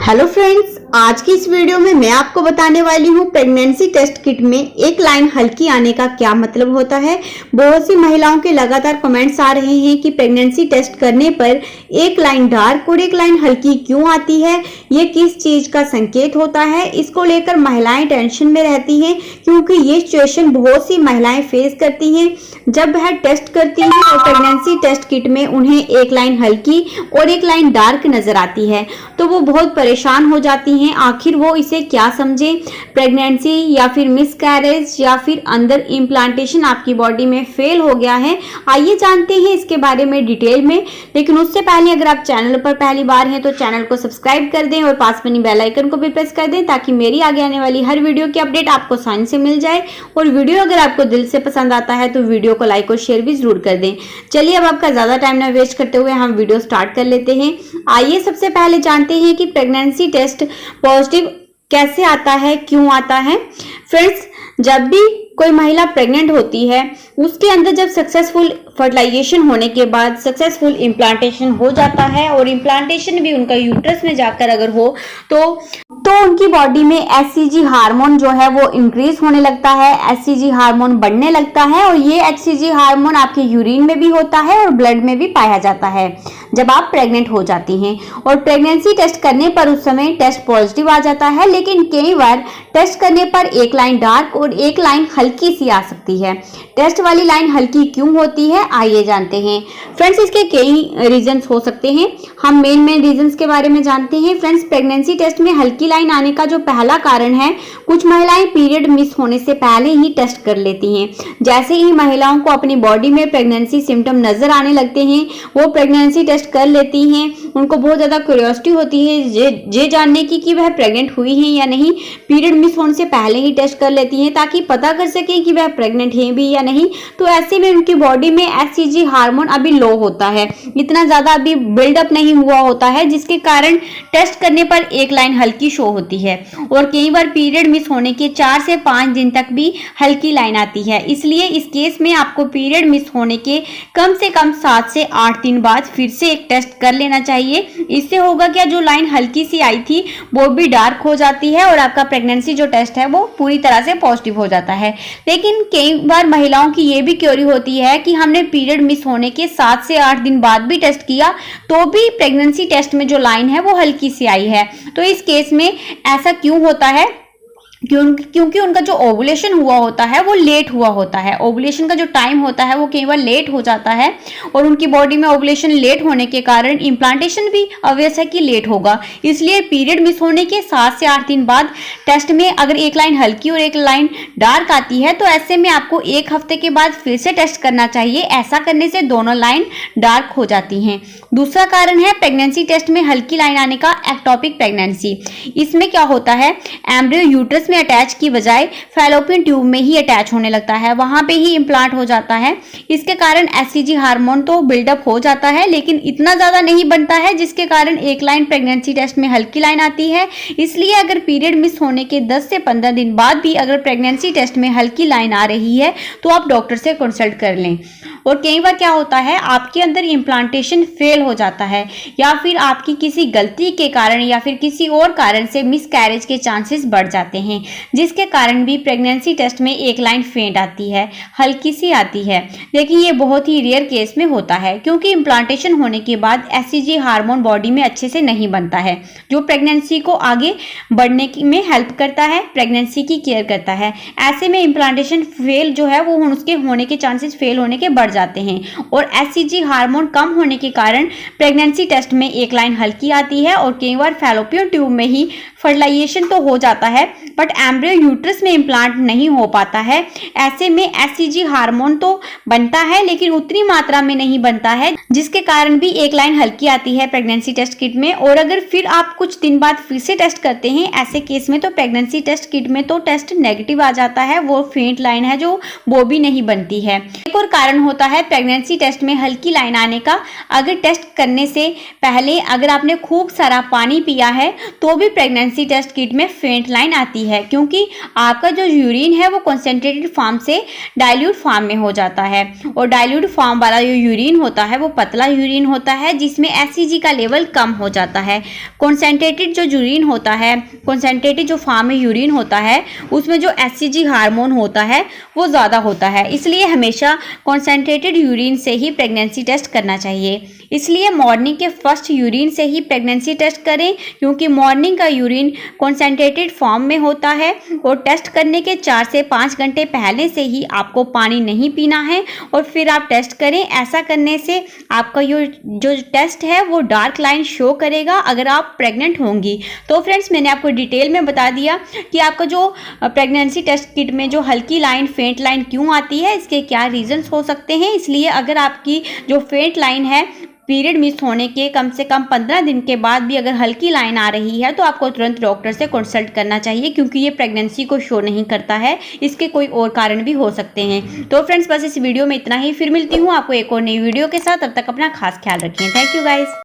Hello friends, आज की इस वीडियो में मैं आपको बताने वाली हूँ प्रेगनेंसी टेस्ट किट में एक लाइन हल्की आने का क्या मतलब होता है। बहुत सी महिलाओं के लगातार कमेंट्स आ रहे हैं कि प्रेगनेंसी टेस्ट करने पर एक लाइन डार्क और एक लाइन हल्की क्यों आती है, ये किस चीज का संकेत होता है। इसको लेकर महिलाएं टेंशन में रहती हैं क्योंकि ये सिचुएशन बहुत सी महिलाएं फेस करती हैं जब वह टेस्ट करती हैं और प्रेगनेंसी टेस्ट किट में उन्हें एक लाइन हल्की और एक लाइन डार्क नजर आती है तो वो बहुत परेशान हो जाती हैं। आखिर वो इसे क्या समझे, प्रेगनेंसी या फिर मिसकैरेज या फिर अंदर इम्प्लांटेशन आपकी बॉडी में फेल हो गया है। आइए जानते हैं इसके बारे में डिटेल में। लेकिन उससे पहले अगर आप चैनल पर पहली बार हैं तो चैनल को सब्सक्राइब कर दें और पास बनी बेल आइकन को भी प्रेस कर दें ताकि मेरी आगे आने वाली हर वीडियो की अपडेट आपको आसानी से मिल जाए। और वीडियो अगर आपको दिल से पसंद आता है तो वीडियो को लाइक और शेयर भी जरूर कर दें। चलिए अब आपका ज्यादा टाइम ना वेस्ट करते हुए हम वीडियो स्टार्ट कर लेते हैं। आइए सबसे पहले जानते हैं कि प्रेगनेंसी टेस्ट पॉजिटिव कैसे आता है, क्यों आता है। फ्रेंड्स, जब भी कोई महिला प्रेग्नेंट होती है उसके अंदर जब सक्सेसफुल फर्टिलाइजेशन होने के बाद सक्सेसफुल इम्प्लांटेशन हो जाता है और इम्प्लांटेशन भी उनका यूट्रस में जाकर अगर हो तो उनकी बॉडी में HCG हार्मोन जो है वो इंक्रीज होने लगता है, HCG हार्मोन बढ़ने लगता है और ये HCG हार्मोन आपके यूरिन में भी होता है और ब्लड में भी पाया जाता है जब आप प्रेग्नेंट हो जाती हैं। और प्रेगनेंसी टेस्ट करने पर उस समय टेस्ट पॉजिटिव आ जाता है, लेकिन कई बार टेस्ट करने पर एक लाइन डार्क और एक लाइन हल्की सी आ सकती है। टेस्ट वाली लाइन हल्की क्यों होती है, आइए जानते हैं। फ्रेंड्स, इसके कई रीजंस हो सकते हैं, हम मेन रीजंस के बारे में जानते हैं। फ्रेंड्स, प्रेगनेंसी टेस्ट में हल्की लाइन आने का जो पहला कारण है, कुछ महिलाएं पीरियड मिस होने से पहले ही टेस्ट कर लेती हैं। जैसे ही महिलाओं को अपनी बॉडी में प्रेगनेंसी सिम्टम नजर आने लगते हैं वो प्रेगनेंसी टेस्ट कर लेती हैं। उनको बहुत ज्यादा क्यूरियोसिटी होती है ये जानने की कि वह प्रेग्नेंट हुई हैं या नहीं। पीरियड मिस होने से पहले ही टेस्ट कर लेती हैं ताकि पता कर सकें कि वह प्रेग्नेंट है भी या नहीं। तो ऐसे में उनकी बॉडी में HCG हार्मोन अभी लो होता है, इतना ज्यादा अभी बिल्डअप नहीं हुआ होता है, जिसके कारण टेस्ट करने पर एक लाइन हल्की शो होती है। और कई बार पीरियड मिस होने के 4 से 5 दिन तक भी हल्की लाइन आती है। इसलिए इस केस में आपको पीरियड मिस होने के कम से कम 7 से 8 दिन बाद फिर से एक टेस्ट कर लेना चाहिए। इससे होगा क्या, जो लाइन हल्की सी आई थी वो भी डार्क हो जाती है और आपका प्रेगनेंसी जो टेस्ट है वो पूरी तरह से पॉजिटिव हो जाता है। लेकिन कई बार महिलाओं की ये भी क्वेरी होती है कि हमने पीरियड मिस होने के 7 से 8 दिन बाद भी टेस्ट किया तो भी प्रेगनेंसी टेस्ट में जो लाइन है वो हल्की सी आई है। तो इस केस में ऐसा क्यों होता है, क्योंकि उनका जो ओवुलेशन हुआ होता है वो लेट हुआ होता है। ओवुलेशन का जो टाइम होता है वो कई बार लेट हो जाता है और उनकी बॉडी में ओवुलेशन लेट होने के कारण इम्प्लांटेशन भी ऑब्वियस है कि लेट होगा। इसलिए पीरियड मिस होने के 7 से 8 दिन बाद टेस्ट में अगर एक लाइन हल्की और एक लाइन डार्क आती है तो ऐसे में आपको 1 हफ्ते के बाद फिर से टेस्ट करना चाहिए। ऐसा करने से दोनों लाइन डार्क हो जाती हैं। दूसरा कारण है प्रेगनेंसी टेस्ट में हल्की लाइन आने का, एक्टोपिक प्रेगनेंसी। इसमें क्या होता है, एम्ब्रियो यूट्रस में अटैच की बजाय फैलोपियन ट्यूब में ही अटैच होने लगता है, वहां पे ही इम्प्लांट हो जाता है। इसके कारण HCG हार्मोन तो बिल्डअप हो जाता है लेकिन इतना ज्यादा नहीं बनता है, जिसके कारण एक लाइन प्रेगनेंसी टेस्ट में हल्की लाइन आती है। इसलिए अगर पीरियड मिस होने के 10 से 15 दिन बाद भी अगर प्रेगनेंसी टेस्ट में हल्की लाइन आ रही है तो आप डॉक्टर से कंसल्ट कर लें। और कई बार क्या होता है, आपके अंदर इम्प्लांटेशन फेल हो जाता है या फिर आपकी किसी गलती के कारण या फिर किसी और कारण से मिसकैरेज के चांसेस बढ़ जाते हैं, जिसके कारण भी प्रेगनेंसी टेस्ट में एक लाइन फेंट आती है, हल्की सी आती है। लेकिन ये बहुत ही रेयर केस में होता है क्योंकि इम्प्लांटेशन होने के बाद HCG हार्मोन बॉडी में अच्छे से नहीं बनता है जो प्रेगनेंसी को आगे बढ़ने में हेल्प करता है, प्रेगनेंसी की केयर करता है। ऐसे में इम्प्लांटेशन फेल जो है वो उसके होने के चांसेस फेल होने के बढ़ जाते हैं और HCG हार्मोन कम होने के कारण प्रेगनेंसी टेस्ट में एक लाइन हल्की आती है और कई बार फैलोपियन ट्यूब में ही फर्टिलाइजेशन तो हो जाता है बट एम्ब्रियो यूट्रस में इम्प्लांट नहीं हो पाता है। ऐसे में HCG हार्मोन तो बनता है लेकिन उतनी मात्रा में नहीं बनता है, जिसके कारण भी एक लाइन हल्की आती है प्रेगनेंसी टेस्ट किट में। और अगर फिर आप कुछ दिन बाद फिर से टेस्ट करते हैं ऐसे केस में तो प्रेगनेंसी टेस्ट किट में तो टेस्ट नेगेटिव आ जाता है, वो फेंट लाइन है जो वो भी नहीं बनती है। एक और कारण होता होता है प्रेगनेंसी टेस्ट में हल्की लाइन आने का? अगर टेस्ट करने से पहले अगर आपने खूब सारा पानी पिया है तो भी प्रेगनेंसी टेस्ट किट में फेंट लाइन आती है, क्योंकि आपका जो यूरिन है वो कॉन्सेंट्रेटेड फॉर्म से डाइल्यूट फॉर्म में हो जाता है। और डाइल्यूट फॉर्म वाला जो यूरिन होता है वो पतला यूरिन होता है जिसमें एससीजी का लेवल कम हो जाता है। कॉन्सेंट्रेटेड जो यूरिन होता है, कॉन्सेंट्रेटेड जो फॉर्म में यूरिन होता है उसमें जो एससीजी हार्मोन होता है वो ज़्यादा होता है। इसलिए हमेशा कॉन्सेंट्रेटेड यूरिन से ही प्रेगनेंसी टेस्ट करना चाहिए। इसलिए मॉर्निंग के फर्स्ट यूरिन से ही प्रेगनेंसी टेस्ट करें, क्योंकि मॉर्निंग का यूरिन कॉन्सेंट्रेटेड फॉर्म में होता है। और टेस्ट करने के 4 से 5 घंटे पहले से ही आपको पानी नहीं पीना है और फिर आप टेस्ट करें। ऐसा करने से आपका जो टेस्ट है वो डार्क लाइन शो करेगा अगर आप प्रेग्नेंट होंगी। तो फ्रेंड्स, मैंने आपको डिटेल में बता दिया कि आपका जो प्रेगनेंसी टेस्ट किट में जो हल्की लाइन, फेंट लाइन क्यों आती है, इसके क्या रीजंस हो सकते हैं। इसलिए अगर आपकी जो फेंट लाइन है पीरियड मिस होने के कम से कम 15 दिन के बाद भी अगर हल्की लाइन आ रही है तो आपको तुरंत डॉक्टर से कंसल्ट करना चाहिए, क्योंकि ये प्रेगनेंसी को शो नहीं करता है। इसके कोई और कारण भी हो सकते हैं। तो फ्रेंड्स, बस इस वीडियो में इतना ही। फिर मिलती हूँ आपको एक और नई वीडियो के साथ। तब तक अपना खास ख्याल रखिए। Thank you guys.